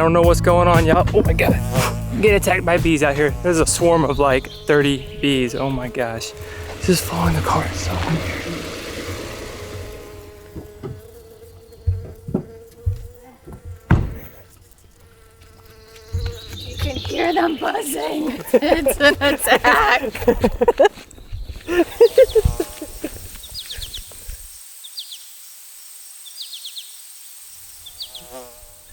don't know what's going on, y'all. Oh my God. I'm getting attacked by bees out here. There's a swarm of like 30 bees. Oh my gosh. Just following the car. It's so weird. You can hear them buzzing. It's an attack.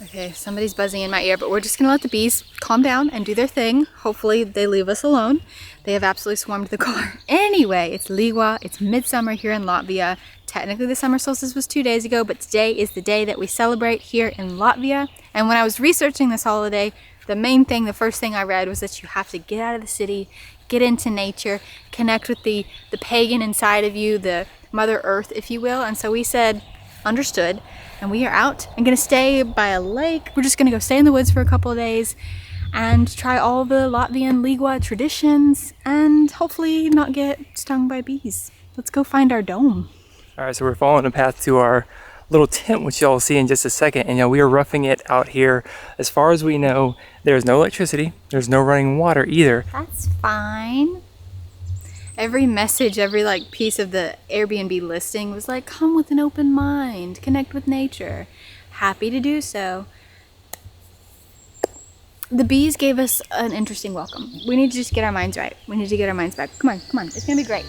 Okay, somebody's buzzing in my ear, but we're just gonna let the bees calm down and do their thing. Hopefully they leave us alone. They have absolutely swarmed the car. Anyway, it's līgo, it's Midsummer here in Latvia. Technically the summer solstice was 2 days ago, but today is the day that we celebrate here in Latvia. And when I was researching this holiday, the first thing I read was that you have to get out of the city, get into nature, connect with the pagan inside of you, the Mother Earth, if you will. And so we said, understood. And we are out. I'm gonna stay by a lake. We're just gonna go stay in the woods for a couple of days and try all the Latvian līgo traditions and hopefully not get stung by bees. Let's go find our dome. All right, so we're following the path to our little tent, which y'all will see in just a second. And we are roughing it out here. As far as we know, there's no electricity. There's no running water either. That's fine. Every message, every like piece of the Airbnb listing was like, come with an open mind, connect with nature. Happy to do so. The bees gave us an interesting welcome. We need to just get our minds right. We need to get our minds back. Come on, come on. It's gonna be great.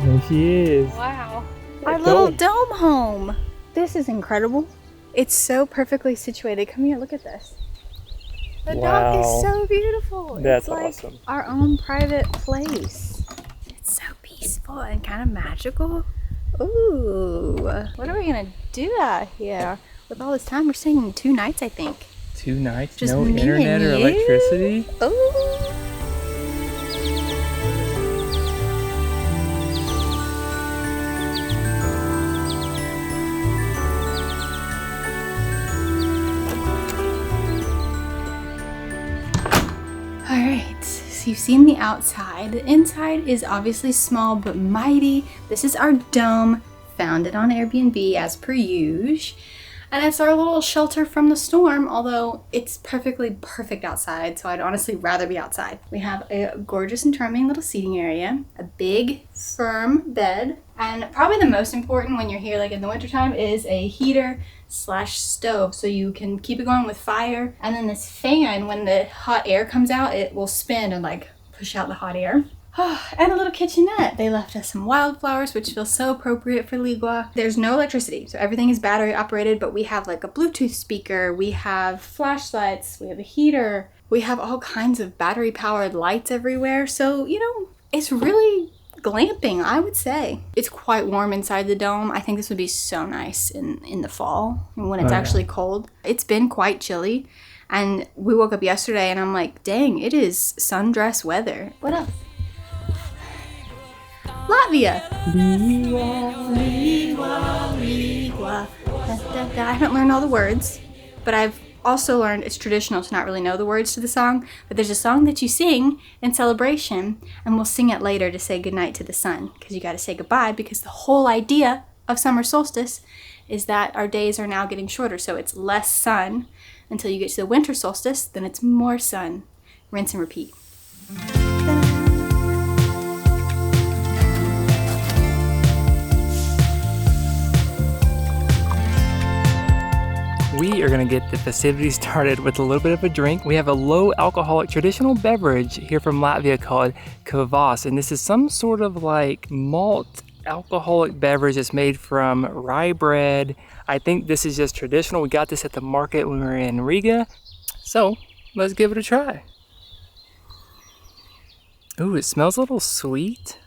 There she is. Wow. Our little dome home. This is incredible. It's so perfectly situated. Come here, look at this. The dock is so beautiful. That's it's like awesome. Our own private place. It's so peaceful and kind of magical. Ooh, what are we gonna do out here with all this time? We're staying 2 nights, I think. 2 nights, Just no me internet and or you? electricity. Ooh. Alright, so you've seen the outside. The inside is obviously small but mighty. This is our dome, found it on Airbnb as per usual. And it's our little shelter from the storm, although it's perfect outside, so I'd honestly rather be outside. We have a gorgeous and charming little seating area, a big firm bed, and probably the most important when you're here like in the wintertime is a heater/stove, so you can keep it going with fire. And then this fan, when the hot air comes out, it will spin and like push out the hot air. And a little kitchenette. They left us some wildflowers, which feels so appropriate for līgo. There's no electricity, so everything is battery operated, but we have like a Bluetooth speaker, we have flashlights, we have a heater, we have all kinds of battery powered lights everywhere. So, you know, it's really glamping, I would say. It's quite warm inside the dome. I think this would be so nice in the fall when it's actually cold. It's been quite chilly, and we woke up yesterday and I'm like, dang, it is sundress weather. What else? Latvia. I haven't learned all the words, but I've also learned it's traditional to not really know the words to the song, but there's a song that you sing in celebration, and we'll sing it later to say goodnight to the sun, because you got to say goodbye, because the whole idea of summer solstice is that our days are now getting shorter, so it's less sun until you get to the winter solstice, then it's more sun. Rinse and repeat. We are gonna get the festivities started with a little bit of a drink. We have a low alcoholic traditional beverage here from Latvia called Kvass, and this is some sort of like malt alcoholic beverage that's made from rye bread. I think this is just traditional. We got this at the market when we were in Riga. So let's give it a try. Ooh, it smells a little sweet.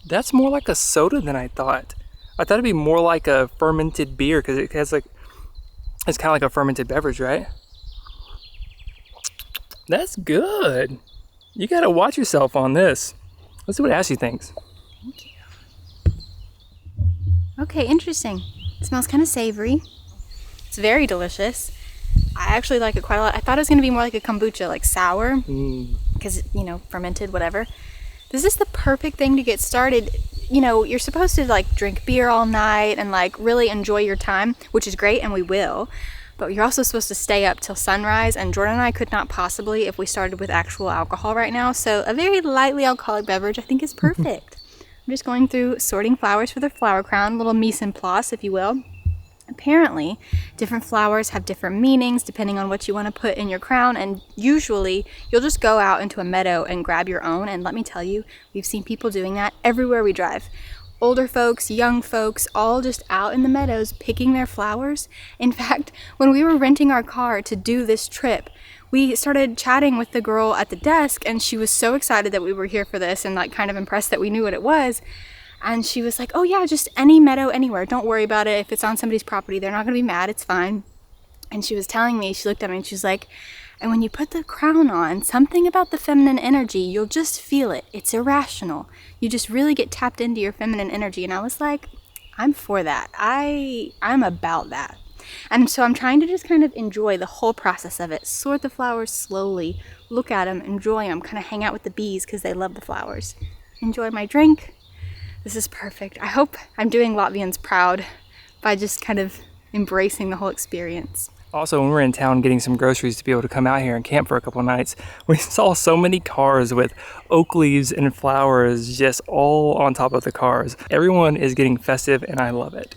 That's more like a soda than I thought. I thought it'd be more like a fermented beer because it has like, it's kind of like a fermented beverage, right? That's good. You gotta watch yourself on this. Let's see what Ashley thinks. Thank you. Okay, interesting. It smells kind of savory. It's very delicious. I actually like it quite a lot. I thought it was going to be more like a kombucha, like sour, because, you know, fermented, whatever. This is the perfect thing to get started. You know, you're supposed to like drink beer all night and like really enjoy your time, which is great, and we will. But you're also supposed to stay up till sunrise, and Jordan and I could not possibly if we started with actual alcohol right now. So a very lightly alcoholic beverage I think is perfect. I'm just going through sorting flowers for the flower crown, little mise en place, if you will. Apparently, different flowers have different meanings depending on what you want to put in your crown, and usually you'll just go out into a meadow and grab your own, and let me tell you, we've seen people doing that everywhere we drive. Older folks, young folks, all just out in the meadows picking their flowers. In fact, when we were renting our car to do this trip, we started chatting with the girl at the desk, and she was so excited that we were here for this and like kind of impressed that we knew what it was. And she was like, oh yeah, just any meadow anywhere. Don't worry about it. If it's on somebody's property, they're not going to be mad. It's fine. And she was telling me, she looked at me and she was like, and when you put the crown on, something about the feminine energy, you'll just feel it. It's irrational. You just really get tapped into your feminine energy. And I was like, I'm for that. I'm about that. And so I'm trying to just kind of enjoy the whole process of it. Sort the flowers slowly, look at them, enjoy them, kind of hang out with the bees because they love the flowers. Enjoy my drink. This is perfect. I hope I'm doing Latvians proud by just kind of embracing the whole experience. Also, when we were in town getting some groceries to be able to come out here and camp for a couple of nights, we saw so many cars with oak leaves and flowers just all on top of the cars. Everyone is getting festive and I love it.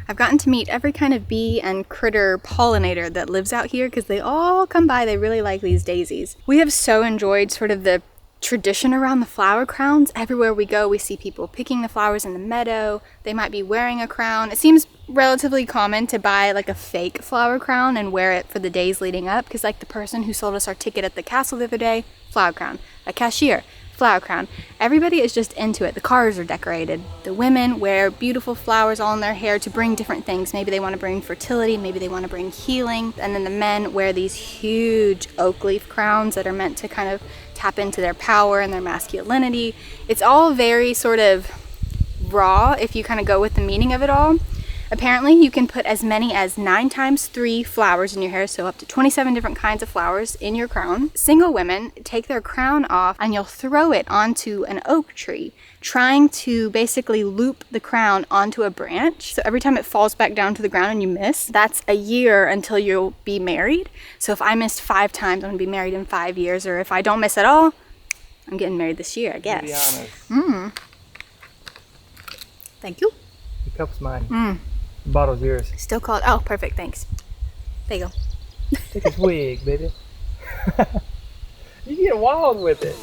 I've gotten to meet every kind of bee and critter pollinator that lives out here because they all come by. They really like these daisies. We have so enjoyed sort of the tradition around the flower crowns. Everywhere we go, we see people picking the flowers in the meadow. They might be wearing a crown. It seems relatively common to buy like a fake flower crown and wear it for the days leading up, because like the person who sold us our ticket at the castle the other day, flower crown. A cashier, flower crown. Everybody is just into it. The cars are decorated. The women wear beautiful flowers all in their hair to bring different things. Maybe they want to bring fertility, maybe they want to bring healing. And then the men wear these huge oak leaf crowns that are meant to kind of tap into their power and their masculinity. It's all very sort of raw if you kind of go with the meaning of it all. Apparently you can put as many as 9 times 3 flowers in your hair, so up to 27 different kinds of flowers in your crown. Single women take their crown off and you'll throw it onto an oak tree, trying to basically loop the crown onto a branch. So every time it falls back down to the ground and you miss, that's a year until you'll be married. So if I missed 5 times, I'm gonna be married in 5 years, or if I don't miss at all, I'm getting married this year, I guess. To be honest. Thank you. The cup's mine. The bottle's yours. Still called, oh, perfect, thanks. There you go. Take a swig, baby. You get wild with it.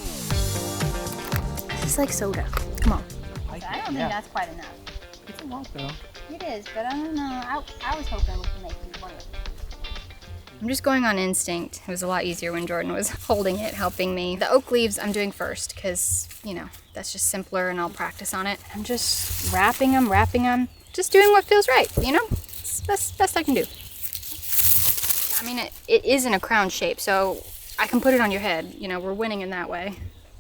It's like soda. Come on. I don't think that's quite enough. It's a lot though. It is, but I don't know. I was hoping we could make it work. I'm just going on instinct. It was a lot easier when Jordan was holding it, helping me. The oak leaves I'm doing first because, you know, that's just simpler and I'll practice on it. I'm just wrapping them. Just doing what feels right, you know? It's best I can do. I mean, it is in a crown shape, so I can put it on your head. You know, we're winning in that way.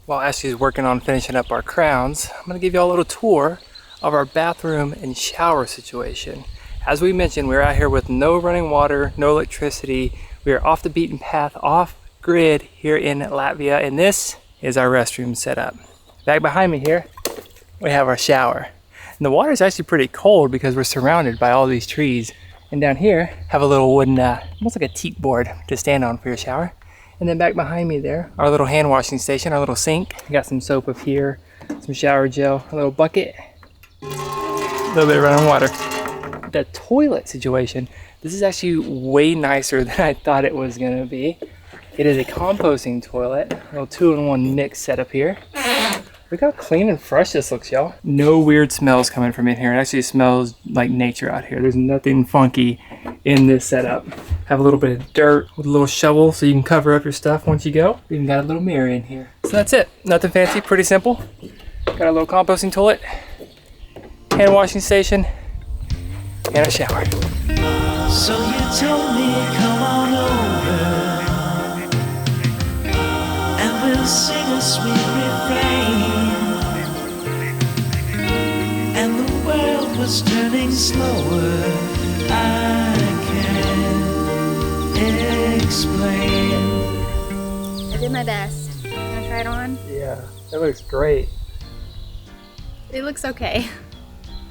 While Ashley's working on finishing up our crowns, I'm gonna give you all a little tour of our bathroom and shower situation. As we mentioned, we're out here with no running water, no electricity. We are off the beaten path, off grid here in Latvia, and this is our restroom setup. Back behind me here, we have our shower. And the water is actually pretty cold because we're surrounded by all these trees. And down here, have a little wooden, almost like a teak board to stand on for your shower. And then back behind me there, our little hand washing station, our little sink. We got some soap up here, some shower gel, a little bucket, a little bit of running water. The toilet situation, this is actually way nicer than I thought it was gonna be. It is a composting toilet, a little 2-in-1 mix setup here. Look how clean and fresh this looks, y'all. No weird smells coming from in here. It actually smells like nature out here. There's nothing funky in this setup. Have a little bit of dirt with a little shovel so you can cover up your stuff once you go. We even got a little mirror in here. So that's it. Nothing fancy, pretty simple. Got a little composting toilet, hand washing station, and a shower. So you told me come on over and we'll sing a sweet refrain. And the world was turning slower. I can explain. I did my best. Wanna try it on? Yeah, that looks great. It looks okay.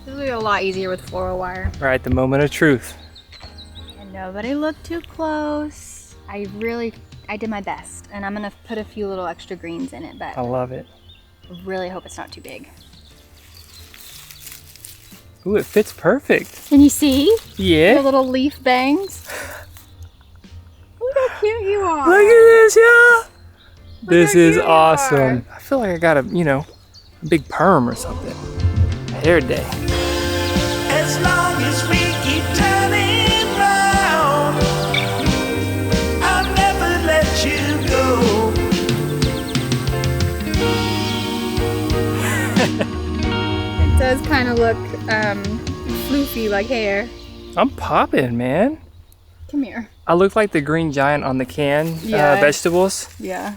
This will be a lot easier with floral wire. All right, the moment of truth. And nobody looked too close. I did my best. And I'm gonna put a few little extra greens in it, but I love it. I really hope it's not too big. Ooh, it fits perfect. Can you see? The Yeah. little leaf bangs? Look how cute you are. Look at this, yeah. This how is cute you awesome. I feel like I got a big perm or something. Hair day. As long as we keep turning round, I'll never let you go. It does kind of look floofy like hair. I'm popping, man. Come here. I look like the green giant on the can Yes. vegetables. Yeah.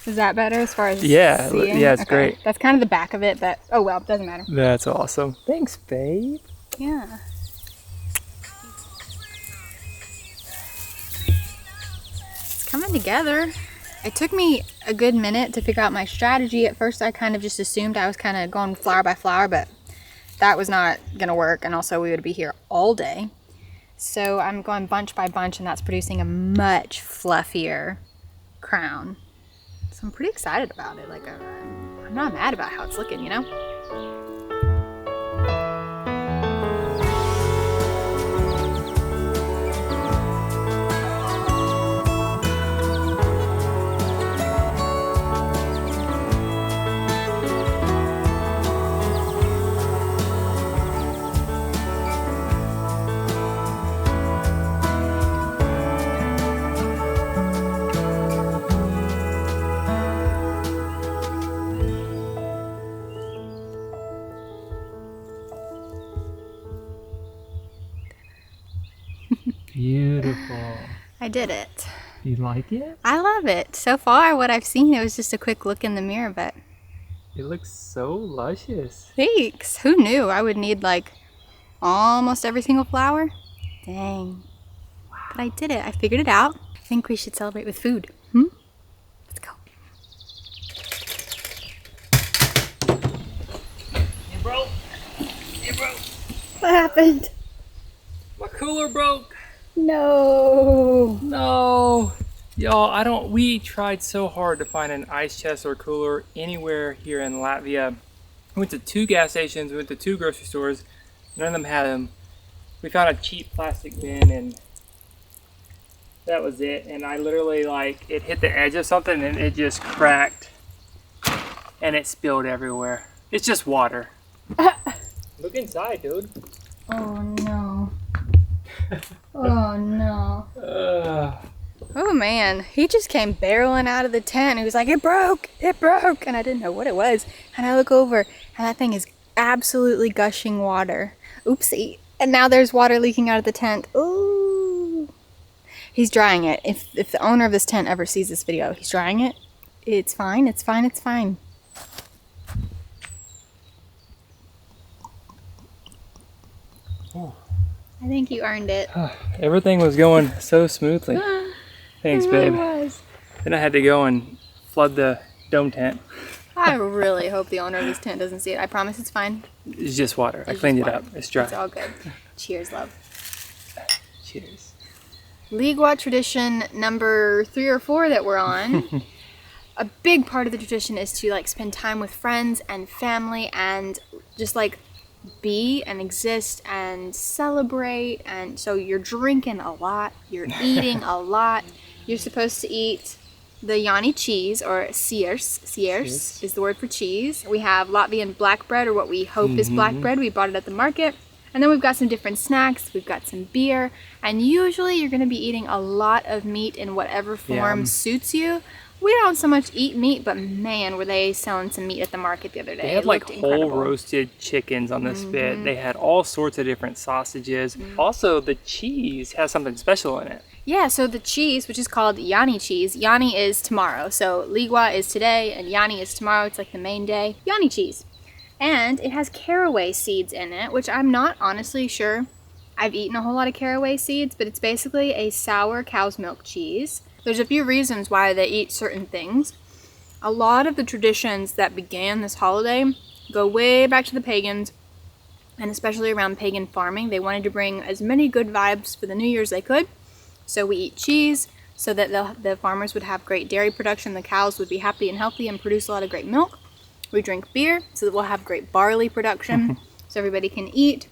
Is that better as far as Yeah, seeing? yeah, it's Okay. great. That's kind of the back of it, but oh well, doesn't matter. That's awesome. Thanks, babe. Yeah. It's coming together. It took me a good minute to figure out my strategy. At first I kind of just assumed I was kind of going flower by flower, but that was not gonna work, and also we would be here all day. So I'm going bunch by bunch, and that's producing a much fluffier crown. So I'm pretty excited about it. Like I'm not mad about how it's looking, you know? Beautiful. I did it. You like it? I love it. So far, what I've seen, it was just a quick look in the mirror, but It looks so luscious. thanks. Who knew I would need like almost every single flower? Dang. But I did it. I figured it out. I think we should celebrate with food. Let's go. It broke. It broke. What happened? My cooler broke. No. No. Y'all, we tried so hard to find an ice chest or cooler anywhere here in Latvia. We went to 2 gas stations, we went to 2 grocery stores. None of them had them. We found a cheap plastic bin and that was it. And I literally it hit the edge of something and it just cracked and it spilled everywhere. It's just water. Look inside, dude. Oh no. Oh no. Oh man, he just came barreling out of the tent. He was like, it broke, and I didn't know what it was. And I look over, and that thing is absolutely gushing water. Oopsie. And now there's water leaking out of the tent. Ooh. He's drying it. If the owner of this tent ever sees this video, he's drying it. It's fine, it's fine, it's fine. I think you earned it. Everything was going so smoothly. Thanks, It really babe. was. Then I had to go and flood the dome tent. I really hope the owner of this tent doesn't see it. I promise it's fine. It's just water. I It's cleaned just it up. water. It's dry. It's all good. Cheers, love. Cheers. Līgo tradition number 3 or 4 that we're on. A big part of the tradition is to spend time with friends and family and just be and exist and celebrate. And so you're drinking a lot, you're eating a lot. You're supposed to eat the jāņi cheese, or siers is the word for cheese. We have Latvian black bread, or what we hope is black bread. We bought it at the market. And then we've got some different snacks, we've got some beer, and usually you're gonna be eating a lot of meat in whatever form suits you. We don't so much eat meat, but man, were they selling some meat at the market the other day. They had It looked whole incredible. roasted chickens on this spit. They had all sorts of different sausages. Also, the cheese has something special in it. Yeah, so the cheese, which is called jāņi cheese, jāņi is tomorrow. So līgo is today and jāņi is tomorrow. It's like the main day. Jāņi cheese. And it has caraway seeds in it, which I'm not honestly sure I've eaten a whole lot of caraway seeds, but it's basically a sour cow's milk cheese. There's a few reasons why they eat certain things. A lot of the traditions that began this holiday go way back to the pagans, and especially around pagan farming. They wanted to bring as many good vibes for the New Year's they could. So we eat cheese so that the farmers would have great dairy production. The cows would be happy and healthy and produce a lot of great milk. We drink beer so that we'll have great barley production so everybody can eat.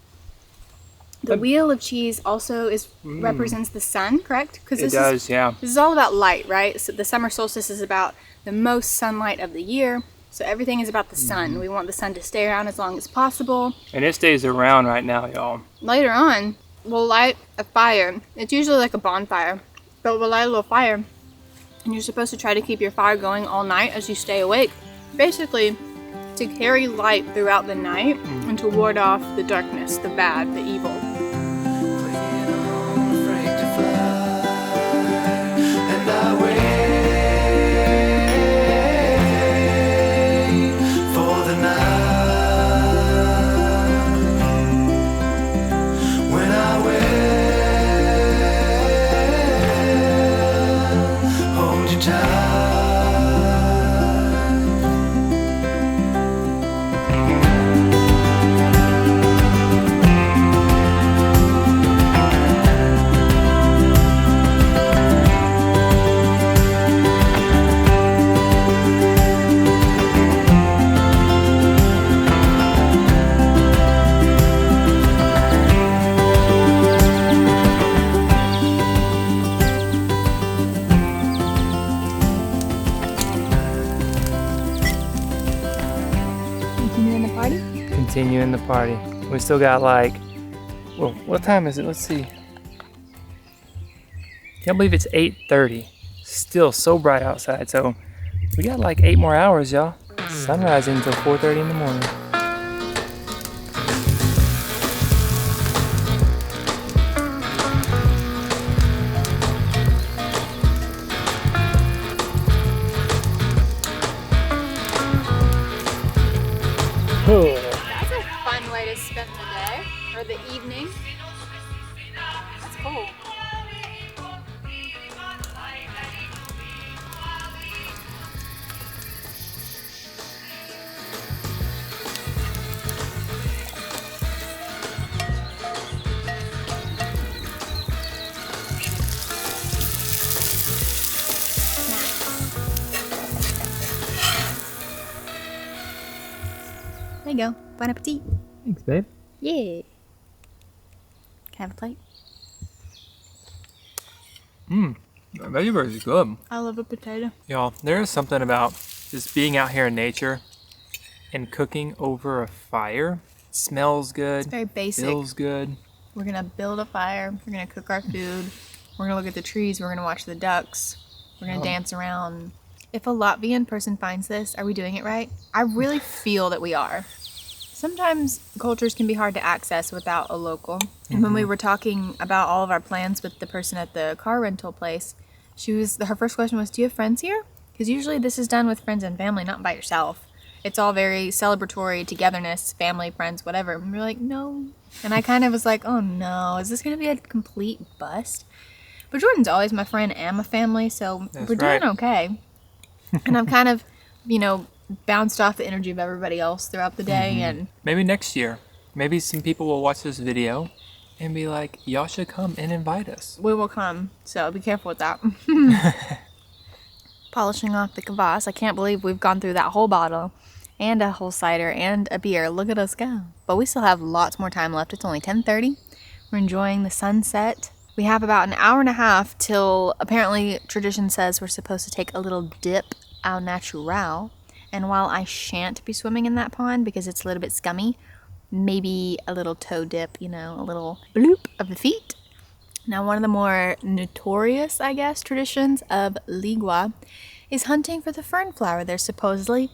The wheel of cheese also represents the sun, correct? It does, yeah. This is all about light, right? So the summer solstice is about the most sunlight of the year. So everything is about the sun. We want the sun to stay around as long as possible. And it stays around right now, y'all. Later on, we'll light a fire. It's usually like a bonfire, but we'll light a little fire. And you're supposed to try to keep your fire going all night as you stay awake. Basically, to carry light throughout the night and to ward off the darkness, the bad, the evil. Continuing the party. We still got like, well, what time is it? Let's see. Can't believe it's 8:30. Still so bright outside. So we got like 8 more hours, y'all. Sunrise until 4:30 in the morning. That's a fun way to spend the day, or the evening. That's cool. There you go. Bon appetit. Thanks, babe. Yeah. Can I have a plate? That veggie is good. I love a potato. Y'all, there is something about just being out here in nature and cooking over a fire. It smells good. It's very basic. Feels good. We're gonna build a fire. We're gonna cook our food. We're gonna look at the trees. We're gonna watch the ducks. We're gonna dance around. If a Latvian person finds this, are we doing it right? I really feel that we are. Sometimes cultures can be hard to access without a local. And when we were talking about all of our plans with the person at the car rental place, her first question was, do you have friends here? Because usually this is done with friends and family, not by yourself. It's all very celebratory, togetherness, family, friends, whatever. And we're like, no. And I kind of was like, oh no, is this going to be a complete bust? But Jordan's always my friend and my family, so we're doing okay. And I'm kind of, bounced off the energy of everybody else throughout the day. And maybe next year, maybe some people will watch this video and be like, y'all should come and invite us. We will come, so be careful with that. Polishing off the kvass. I can't believe we've gone through that whole bottle and a whole cider and a beer. Look at us go. But we still have lots more time left. It's only 10:30. We're enjoying the sunset. We have about an hour and a half till apparently tradition says we're supposed to take a little dip au natural. And while I shan't be swimming in that pond because it's a little bit scummy, maybe a little toe dip, a little bloop of the feet. Now, one of the more notorious, I guess, traditions of līgo is hunting for the fern flower. There's supposedly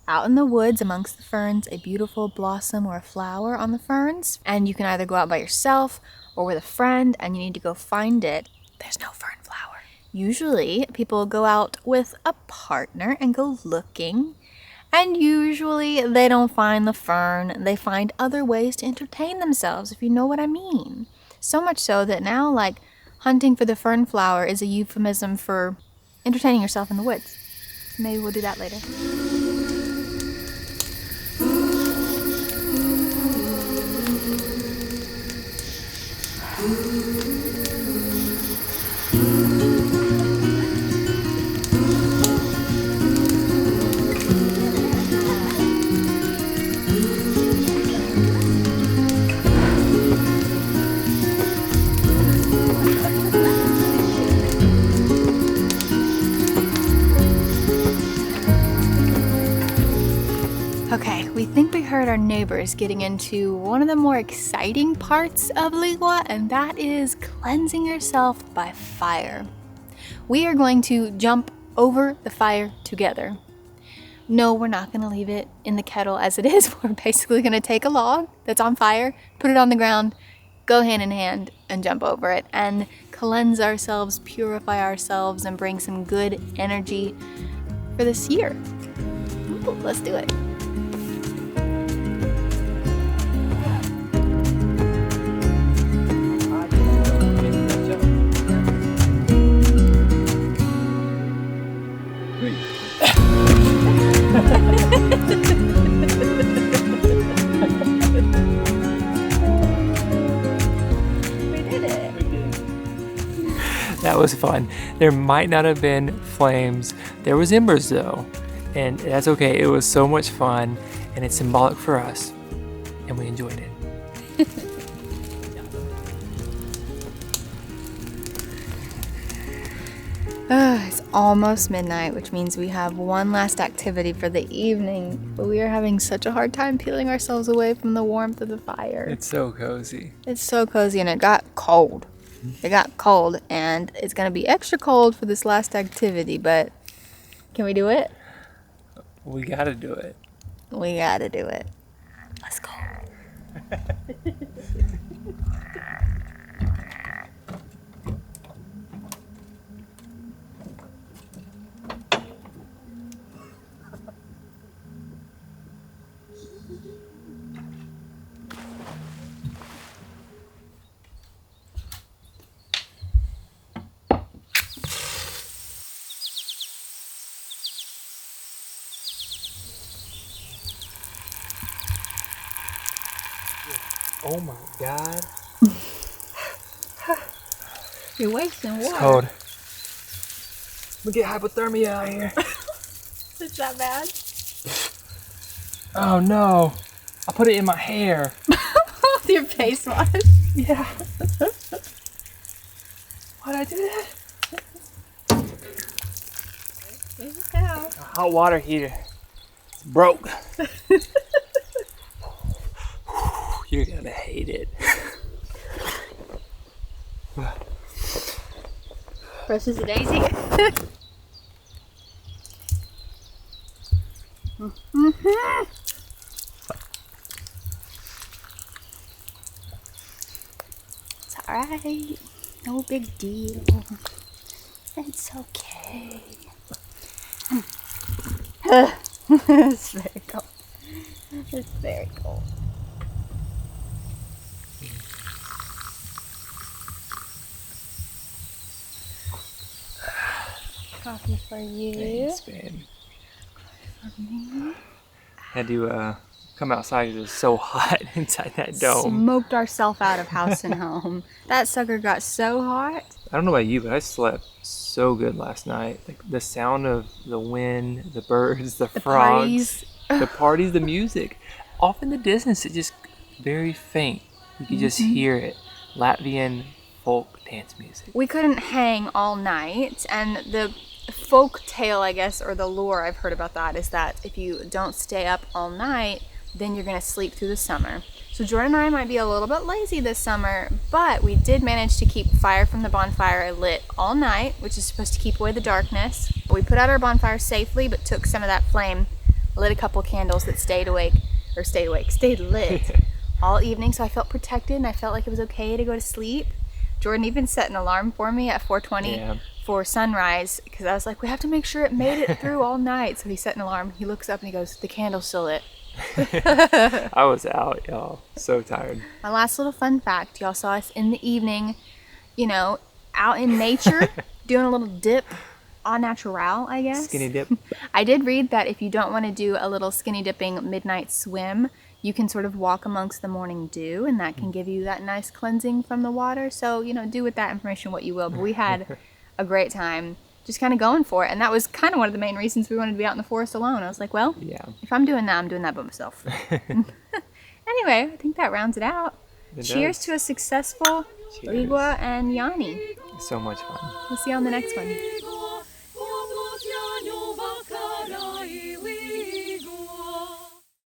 out in the woods amongst the ferns a beautiful blossom or a flower on the ferns. And you can either go out by yourself or with a friend and you need to go find it. There's no fern flower. Usually, people go out with a partner and go looking. And usually they don't find the fern, they find other ways to entertain themselves, if you know what I mean. So much so that now, like, hunting for the fern flower is a euphemism for entertaining yourself in the woods. So maybe we'll do that later. Okay, we think we heard our neighbors getting into one of the more exciting parts of līgo, and that is cleansing yourself by fire. We are going to jump over the fire together. No, we're not going to leave it in the kettle as it is. We're basically going to take a log that's on fire, put it on the ground, go hand in hand, and jump over it, and cleanse ourselves, purify ourselves, and bring some good energy for this year. Ooh, let's do it. That was fun. There might not have been flames. There was embers though, and that's okay. It was so much fun, and it's symbolic for us, and we enjoyed it. It's almost midnight, which means we have one last activity for the evening, but we are having such a hard time peeling ourselves away from the warmth of the fire. It's so cozy. It's so cozy, and it got cold. It got cold, and it's gonna be extra cold for this last activity, but can we do it? We gotta do it. We gotta do it. Let's go. Oh my God. You're wasting water. It's cold. We get hypothermia out here. Is that bad? Oh no. I put it in my hair. With your face wash? Yeah. Why'd I do that? Yeah. A hot water heater. It's broke. You're gonna hate it. Fresh as a daisy. It's alright. No big deal. It's okay. It's very cold. It's very cold. Coffee for you. Thanks, babe. Had to come outside because it was so hot inside that dome. Smoked ourselves out of house and home. That sucker got so hot. I don't know about you, but I slept so good last night. Like the sound of the wind, the birds, the frogs, the parties, the music. Off in the distance, it just very faint. You could just hear it. Latvian folk dance music. We couldn't hang all night, and the folk tale, I guess, or the lore I've heard about that is that if you don't stay up all night, then you're gonna sleep through the summer. So Jordan and I might be a little bit lazy this summer, but we did manage to keep fire from the bonfire lit all night, which is supposed to keep away the darkness. We put out our bonfire safely, but took some of that flame, lit a couple candles that stayed lit all evening, so I felt protected and I felt like it was okay to go to sleep. Jordan even set an alarm for me at 4:20 for sunrise, because I was like, we have to make sure it made it through all night. So he set an alarm, he looks up and he goes, the candle's still lit. I was out, y'all. So tired. My last little fun fact, y'all saw us in the evening, you know, out in nature, doing a little dip au natural, I guess. Skinny dip. I did read that if you don't want to do a little skinny dipping midnight swim, you can sort of walk amongst the morning dew, and that can give you that nice cleansing from the water. So, you know, do with that information what you will. But we had a great time just kind of going for it. And that was kind of one of the main reasons we wanted to be out in the forest alone. I was like, well, Yeah. if I'm doing that, I'm doing that by myself. Anyway, I think that rounds it out. It Cheers does. to a successful Cheers. līgo and jāņi. So much fun. We'll see you on the next one.